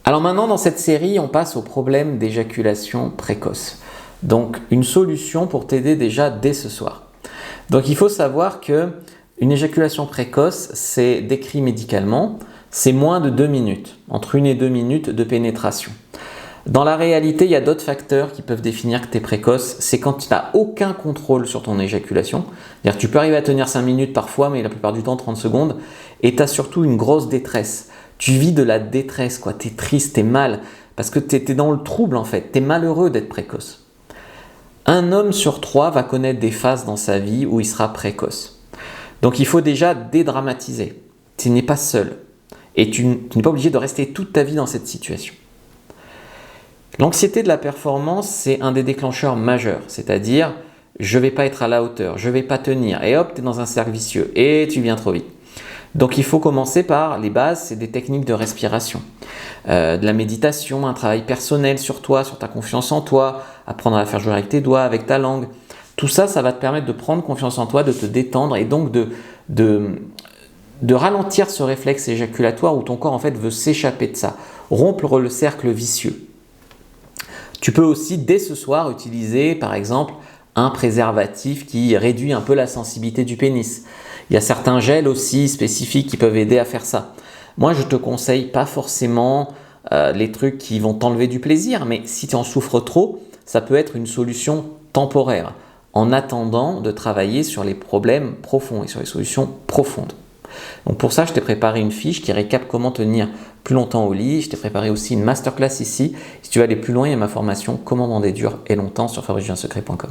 Alors maintenant, dans cette série, on passe au problème d'éjaculation précoce. Donc, une solution pour t'aider déjà dès ce soir. Donc, il faut savoir que une éjaculation précoce, c'est décrit médicalement, c'est moins de 2 minutes, entre 1 et 2 minutes de pénétration. Dans la réalité, il y a d'autres facteurs qui peuvent définir que tu es précoce. C'est quand tu n'as aucun contrôle sur ton éjaculation. C'est-à-dire que tu peux arriver à tenir 5 minutes parfois, mais la plupart du temps 30 secondes. Et tu as surtout une grosse détresse. Tu vis de la détresse, quoi. Tu es triste, tu es mal, parce que tu es dans le trouble en fait. Tu es malheureux d'être précoce. Un homme sur 3 va connaître des phases dans sa vie où il sera précoce. Donc il faut déjà dédramatiser. Tu n'es pas seul. Et tu n'es pas obligé de rester toute ta vie dans cette situation. L'anxiété de la performance, c'est un des déclencheurs majeurs, c'est-à-dire je ne vais pas être à la hauteur, je ne vais pas tenir, et hop, tu es dans un cercle vicieux, et tu viens trop vite. Donc il faut commencer par les bases, c'est des techniques de respiration, de la méditation, un travail personnel sur toi, sur ta confiance en toi, apprendre à faire jouer avec tes doigts, avec ta langue. Tout ça, ça va te permettre de prendre confiance en toi, de te détendre et donc de ralentir ce réflexe éjaculatoire où ton corps en fait veut s'échapper de ça, rompre le cercle vicieux. Tu peux aussi dès ce soir utiliser par exemple un préservatif qui réduit un peu la sensibilité du pénis. Il y a certains gels aussi spécifiques qui peuvent aider à faire ça. Moi je ne te conseille pas forcément les trucs qui vont t'enlever du plaisir, mais si tu en souffres trop, ça peut être une solution temporaire en attendant de travailler sur les problèmes profonds et sur les solutions profondes. Donc pour ça, je t'ai préparé une fiche qui récap comment tenir plus longtemps au lit. Je t'ai préparé aussi une masterclass ici. Si tu veux aller plus loin, il y a ma formation Comment bander dur et longtemps sur fabricedunsecret.com.